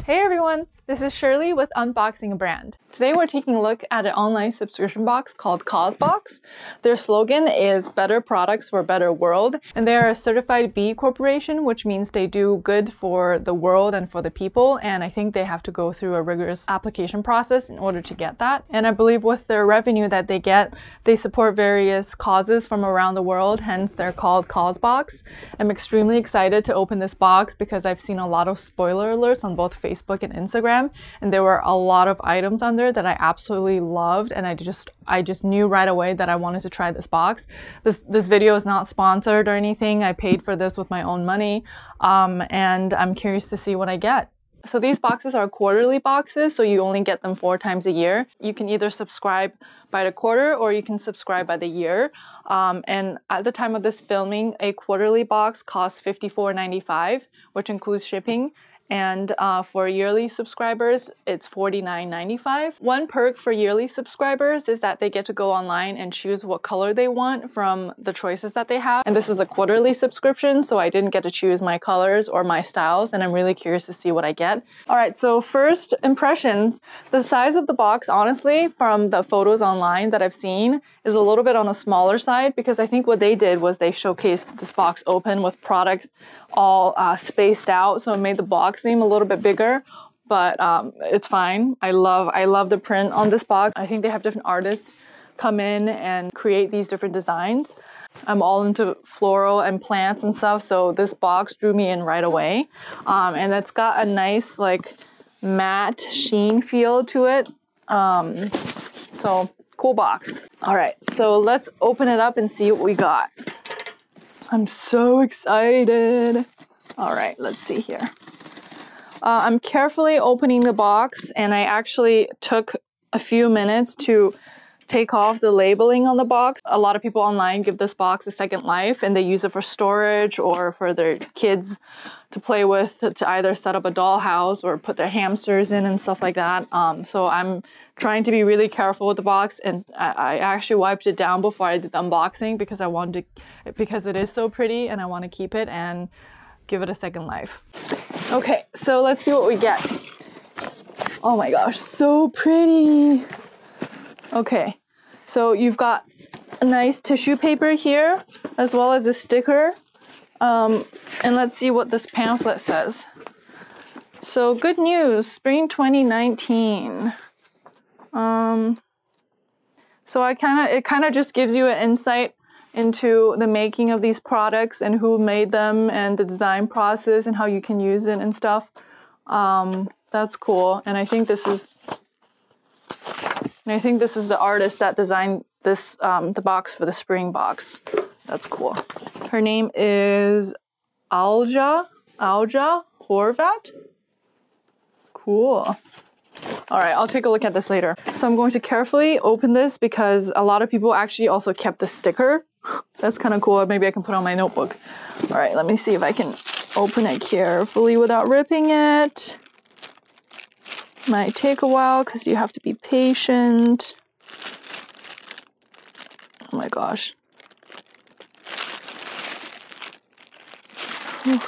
Hey everyone, this is Shirley with Unboxing a Brand. Today we're taking a look at an online subscription box called CauseBox. Their slogan is Better Products for a Better World, and they are a certified B Corporation, which means they do good for the world and for the people, and I think they have to go through a rigorous application process in order to get that. And I believe with their revenue that they get, they support various causes from around the world, hence they're called CauseBox. I'm extremely excited to open this box because I've seen a lot of spoiler alerts on both Facebook and Instagram, and there were a lot of items on there that I absolutely loved, and I just knew right away that I wanted to try this box. This video is not sponsored or anything. I paid for this with my own money, and I'm curious to see what I get. So these boxes are quarterly boxes, so you only get them 4 times a year. You can either subscribe by the quarter or you can subscribe by the year. And at the time of this filming, a quarterly box costs $54.95, which includes shipping. And for yearly subscribers, it's $49.95. One perk for yearly subscribers is that they get to go online and choose what color they want from the choices that they have. And this is a quarterly subscription, so I didn't get to choose my colors or my styles, and I'm really curious to see what I get. All right, so first impressions. The size of the box, honestly, from the photos online that I've seen, is a little bit on the smaller side, because I think what they did was they showcased this box open with products all spaced out, so it made the box seem a little bit bigger, but it's fine. I love the print on this box. I think they have different artists come in and create these different designs. I'm all into floral and plants and stuff, so this box drew me in right away. And it's got a nice like matte sheen feel to it. So cool box. All right, so let's open it up and see what we got. I'm so excited. All right, let's see here. I'm carefully opening the box, and I actually took a few minutes to take off the labeling on the box. A lot of people online give this box a second life, and they use it for storage or for their kids to play with, to either set up a dollhouse or put their hamsters in and stuff like that. So I'm trying to be really careful with the box, and I actually wiped it down before I did the unboxing because I wanted to, because it is so pretty and I want to keep it and give it a second life. Okay, so let's see what we get. Oh my gosh, so pretty. Okay, so you've got a nice tissue paper here, as well as a sticker. And let's see what this pamphlet says. So good news, spring 2019. So it kind of just gives you an insight into the making of these products and who made them and the design process and how you can use it and stuff. That's cool. And I think this is the artist that designed this the box for the spring box. That's cool. Her name is Alja Horvat. Cool. All right, I'll take a look at this later. So I'm going to carefully open this because a lot of people actually also kept the sticker. That's kind of cool. Maybe I can put on my notebook. All right, let me see if I can open it carefully without ripping it. Might take a while because you have to be patient. Oh my gosh. Whew.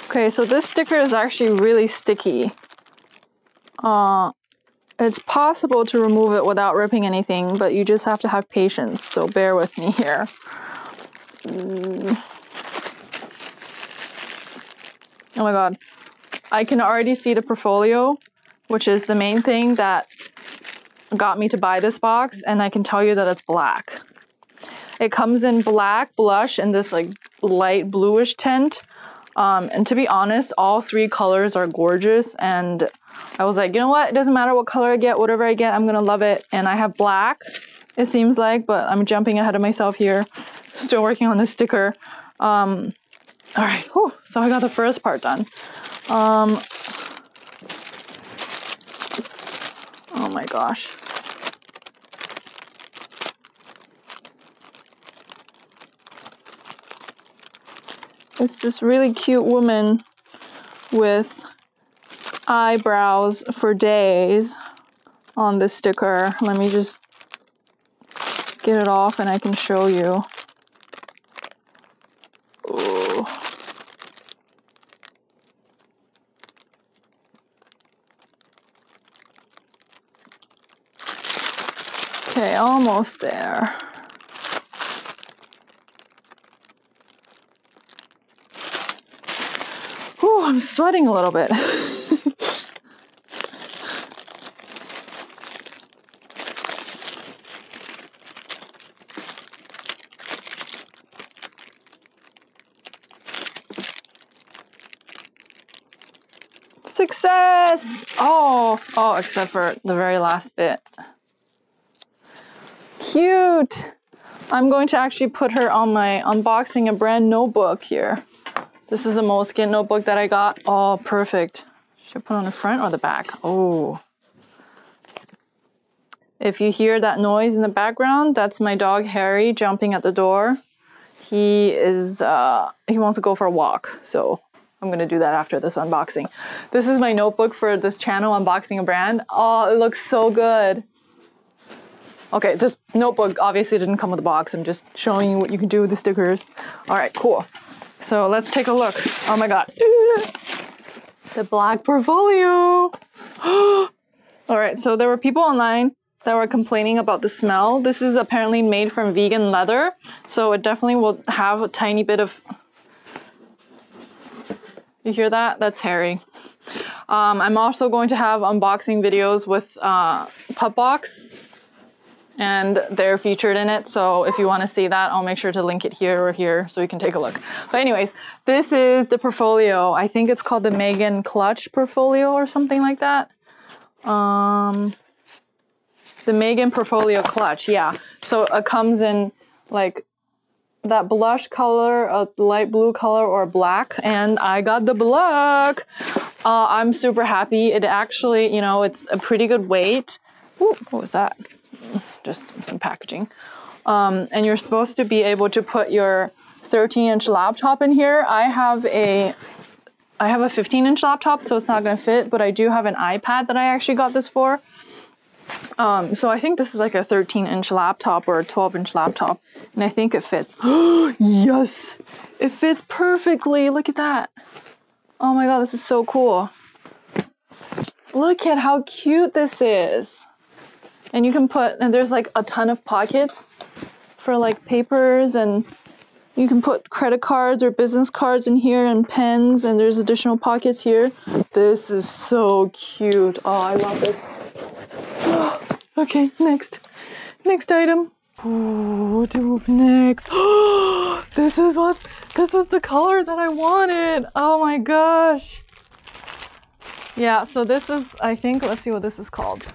Okay, so this sticker is actually really sticky. It's possible to remove it without ripping anything, but you just have to have patience, so bear with me here. Oh my god. I can already see the portfolio, which is the main thing that got me to buy this box, and I can tell you that it's black. It comes in black, blush, and this like light bluish tint. And to be honest, all 3 colors are gorgeous, and I was like, you know what? It doesn't matter what color I get, whatever I get, I'm gonna love it. And I have black, it seems like, but I'm jumping ahead of myself here. Still working on the sticker. All right, whew, so I got the first part done. Oh my gosh. It's this really cute woman with eyebrows for days on this sticker. Let me just get it off and I can show you. Ooh. Okay, almost there. Whew, I'm sweating a little bit. Success! Oh, except for the very last bit. Cute! I'm going to actually put her on my unboxing a brand notebook here. This is a Moleskine notebook that I got. Oh, perfect. Should I put on the front or the back? Oh. If you hear that noise in the background, that's my dog Harry jumping at the door. He wants to go for a walk, so I'm gonna do that after this unboxing. This is my notebook for this channel, Unboxing a Brand. Oh, it looks so good. Okay, this notebook obviously didn't come with a box. I'm just showing you what you can do with the stickers. All right, cool. So let's take a look. Oh my God. The black portfolio. All right, so there were people online that were complaining about the smell. This is apparently made from vegan leather, so it definitely will have a tiny bit of... You hear that? That's Harry. I'm also going to have unboxing videos with Pupbox, and they're featured in it. So if you want to see that, I'll make sure to link it here or here so you can take a look. But anyways, this is the portfolio. I think it's called the Megan Clutch portfolio or something like that. The Megan portfolio clutch, yeah. So it comes in like that blush color, a light blue color, or black, and I got the black. I'm super happy. It actually, you know, it's a pretty good weight. Ooh, what was that? Just some packaging. And you're supposed to be able to put your 13-inch laptop in here. I have a 15-inch laptop, so it's not gonna fit, but I do have an iPad that I actually got this for. So I think this is like a 13-inch laptop or a 12-inch laptop, and I think it fits. Yes, it fits perfectly. Look at that. Oh my God, this is so cool. Look at how cute this is. And you can put, and there's like a ton of pockets for like papers, and you can put credit cards or business cards in here and pens, and there's additional pockets here. This is so cute. Oh, I love it. Okay, next item. Ooh, what to open next? This was the color that I wanted. Oh my gosh. Yeah, so this is, I think, let's see what this is called.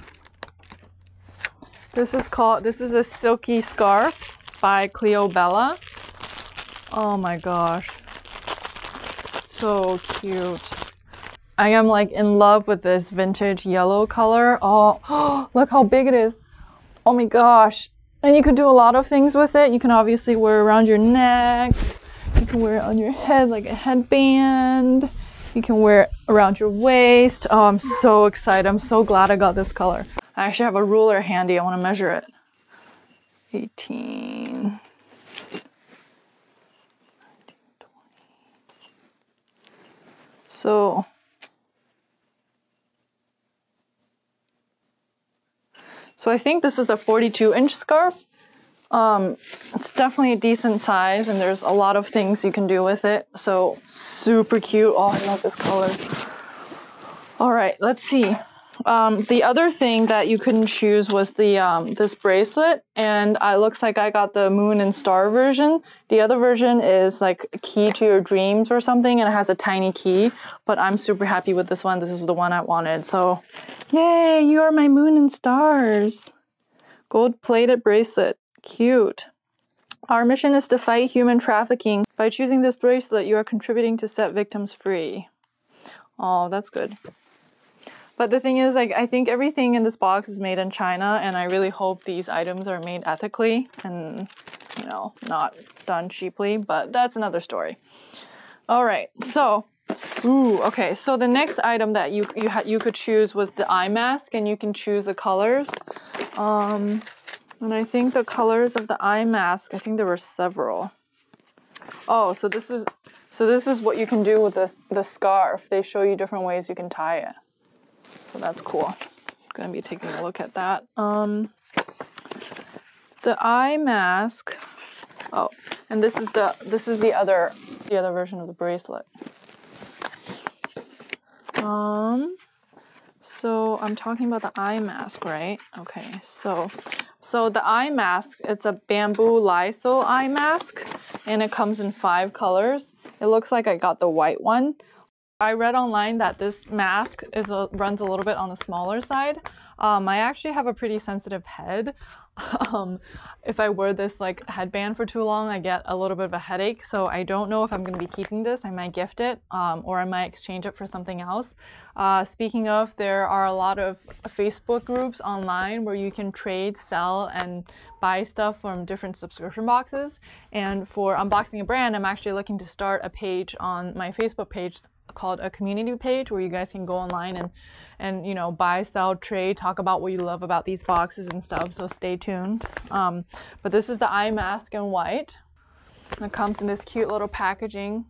This is a silky scarf by Cleo Bella. Oh my gosh. So cute. I am like in love with this vintage yellow color. Oh, look how big it is. Oh my gosh. And you can do a lot of things with it. You can obviously wear it around your neck. You can wear it on your head like a headband. You can wear it around your waist. Oh, I'm so excited. I'm so glad I got this color. I actually have a ruler handy. I want to measure it. 18. So I think this is a 42-inch scarf. It's definitely a decent size, and there's a lot of things you can do with it. So super cute. Oh, I love this color. All right, let's see. The other thing that you couldn't choose was the this bracelet, and it looks like I got the moon and star version. The other version is like a key to your dreams or something, and it has a tiny key, but I'm super happy with this one. This is the one I wanted. So yay, you are my moon and stars. Gold-plated bracelet. Cute. Our mission is to fight human trafficking. By choosing this bracelet, you are contributing to set victims free. Oh, that's good. But the thing is, like, I think everything in this box is made in China, and I really hope these items are made ethically and, you know, not done cheaply, but that's another story. All right, so Ooh, okay. So the next item that you could choose was the eye mask, and you can choose the colors. And I think the colors of the eye mask, I think there were several. Oh, so this is what you can do with the scarf. They show you different ways you can tie it. So that's cool. I'm gonna be taking a look at that. The eye mask. Oh, and this is the other version of the bracelet. So I'm talking about the eye mask, right? Okay, so the eye mask, it's a bamboo Lysol eye mask, and it comes in 5 colors. It looks like I got the white one. I read online that this mask runs a little bit on the smaller side. I actually have a pretty sensitive head. If I wear this like headband for too long, I get a little bit of a headache. So I don't know if I'm going to be keeping this. I might gift it, or I might exchange it for something else. Speaking of, there are a lot of Facebook groups online where you can trade, sell, and buy stuff from different subscription boxes. And for Unboxing a Brand, I'm actually looking to start a page on my Facebook page called a community page, where you guys can go online and you know, buy, sell, trade, talk about what you love about these boxes and stuff. So stay tuned. But this is the eye mask in white. It comes in this cute little packaging.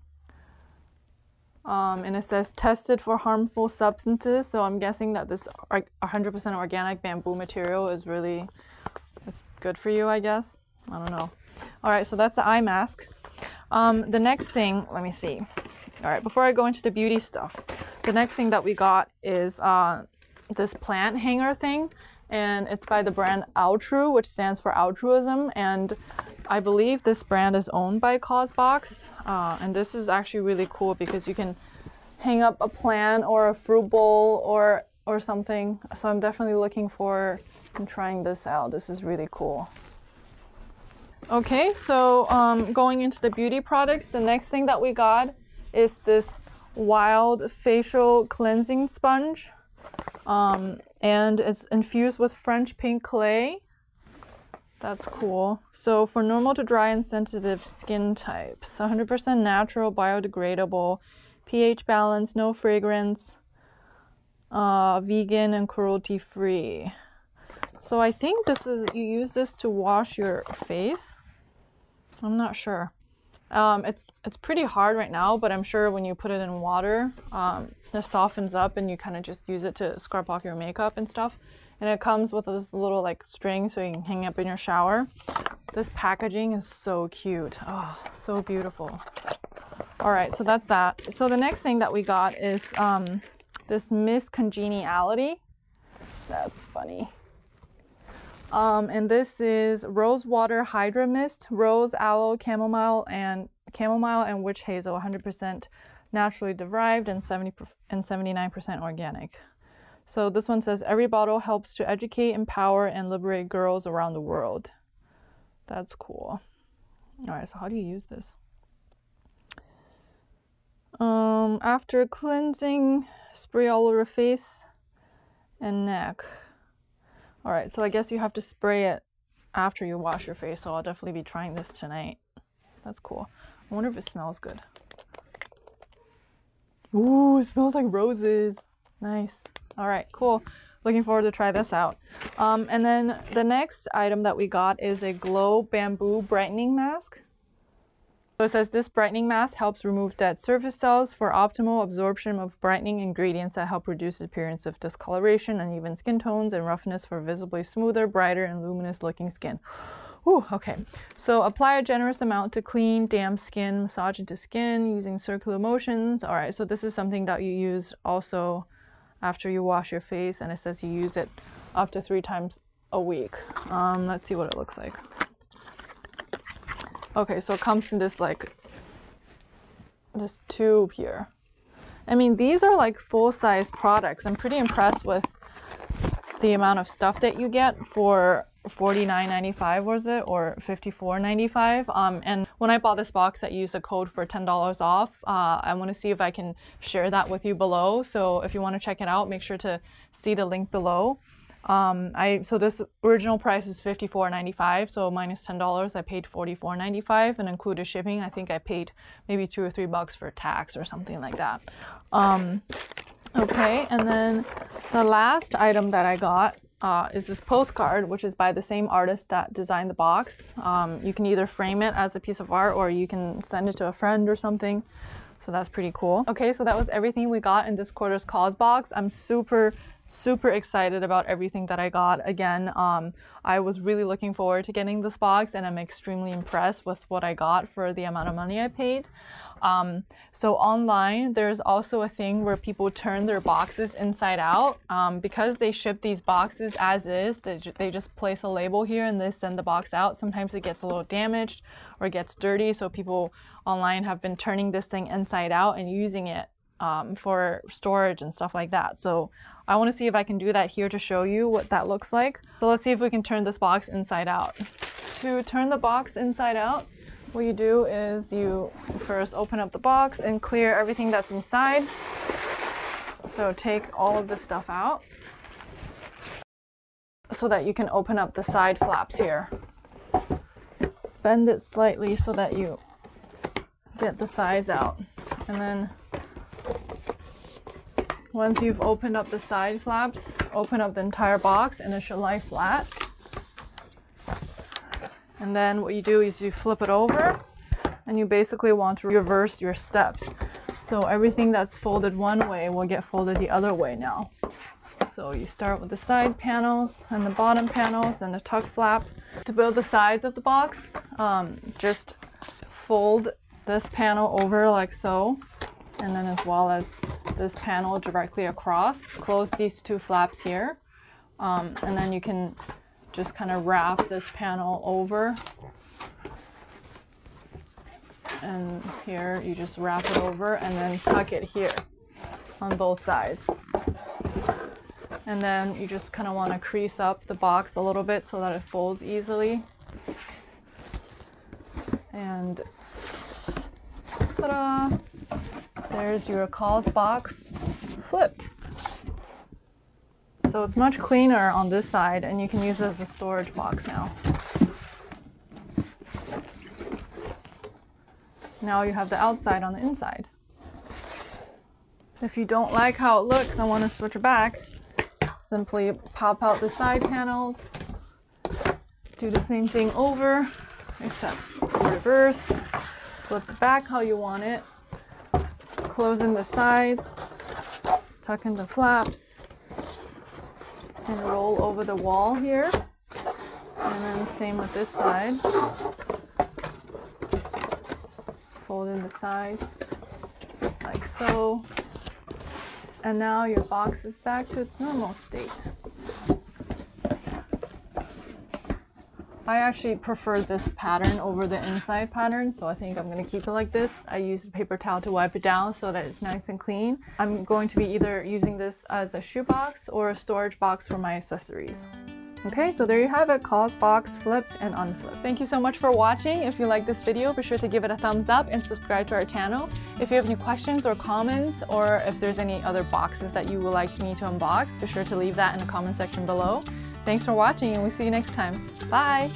And it says tested for harmful substances. So I'm guessing that this 100% organic bamboo material is really, it's good for you, I guess. I don't know. All right, so that's the eye mask. The next thing, let me see. All right, before I go into the beauty stuff, the next thing that we got is this plant hanger thing, and it's by the brand Altru, which stands for altruism, and I believe this brand is owned by CauseBox, and this is actually really cool because you can hang up a plant or a fruit bowl or something. So I'm definitely looking forward to trying this out. This is really cool. Okay, so going into the beauty products, the next thing that we got is this wild facial cleansing sponge, and it's infused with French pink clay. That's cool. So for normal to dry and sensitive skin types, 100% natural, biodegradable, pH balance, no fragrance, vegan and cruelty free. So I think this is, you use this to wash your face. I'm not sure. It's pretty hard right now, but I'm sure when you put it in water, it softens up and you kind of just use it to scrub off your makeup and stuff. And it comes with this little like string so you can hang up in your shower. This packaging is so cute. Oh, so beautiful. All right, so that's that. So the next thing that we got is this Mist Congeniality. That's funny. And this is Rose Water Hydra Mist, Rose, Aloe, Chamomile, and Witch Hazel, 100% naturally derived and 79% organic. So this one says, every bottle helps to educate, empower, and liberate girls around the world. That's cool. All right, so how do you use this? After cleansing, spray all over face and neck. All right, so I guess you have to spray it after you wash your face, so I'll definitely be trying this tonight. That's cool. I wonder if it smells good. Ooh, it smells like roses. Nice. All right, cool. Looking forward to try this out. And then the next item that we got is a Glow Bamboo Brightening Mask. So it says this brightening mask helps remove dead surface cells for optimal absorption of brightening ingredients that help reduce the appearance of discoloration, uneven skin tones, and roughness for visibly smoother, brighter, and luminous looking skin. Ooh, okay. So apply a generous amount to clean, damp skin, massage into skin using circular motions. All right, so this is something that you use also after you wash your face, and it says you use it up to 3 times a week. Let's see what it looks like. Okay, so it comes in this like this tube here. I mean, these are like full-size products. I'm pretty impressed with the amount of stuff that you get for $49.95, was it, or $54.95. And when I bought this box, I used a code for $10 off. I want to see if I can share that with you below. So if you want to check it out, make sure to see the link below. So this original price is $54.95, so minus $10, I paid $44.95, and included shipping, I think I paid maybe $2 or $3 for tax or something like that. Okay, and then the last item that I got is this postcard, which is by the same artist that designed the box. You can either frame it as a piece of art or you can send it to a friend or something. So that's pretty cool. Okay, so that was everything we got in this quarter's CauseBox. I'm super excited about everything that I got. Again, I was really looking forward to getting this box, and I'm extremely impressed with what I got for the amount of money I paid. So online, there's also a thing where people turn their boxes inside out. Because they ship these boxes as is, they just place a label here and they send the box out. Sometimes it gets a little damaged or gets dirty, so people online have been turning this thing inside out and using it for storage and stuff like that. So I want to see if I can do that here to show you what that looks like. So let's see if we can turn this box inside out. To turn the box inside out, what you do is you first open up the box and clear everything that's inside. So take all of the stuff out so that you can open up the side flaps here. Bend it slightly so that you get the sides out. And then once you've opened up the side flaps, open up the entire box and it should lie flat. And then what you do is you flip it over and you basically want to reverse your steps. So everything that's folded one way will get folded the other way now. So you start with the side panels and the bottom panels and the tuck flap. To build the sides of the box, just fold this panel over like so, and then as well as this panel directly across. Close these two flaps here, and then you can just kind of wrap this panel over, and here you just wrap it over and then tuck it here on both sides. And then you just kind of want to crease up the box a little bit so that it folds easily. And ta-da! There's your CauseBox flipped. So it's much cleaner on this side, and you can use it as a storage box now. Now you have the outside on the inside. If you don't like how it looks and want to switch it back, simply pop out the side panels, do the same thing over, except reverse, flip it back how you want it, close in the sides, tuck in the flaps, and roll over the wall here. And then same with this side. Fold in the sides like so. And now your box is back to its normal state. I actually prefer this pattern over the inside pattern, so I think I'm going to keep it like this. I use a paper towel to wipe it down so that it's nice and clean. I'm going to be either using this as a shoebox or a storage box for my accessories. Okay, so there you have it, CauseBox flipped and unflipped. Thank you so much for watching. If you like this video, be sure to give it a thumbs up and subscribe to our channel. If you have any questions or comments, or if there's any other boxes that you would like me to unbox, be sure to leave that in the comment section below. Thanks for watching, and we'll see you next time. Bye!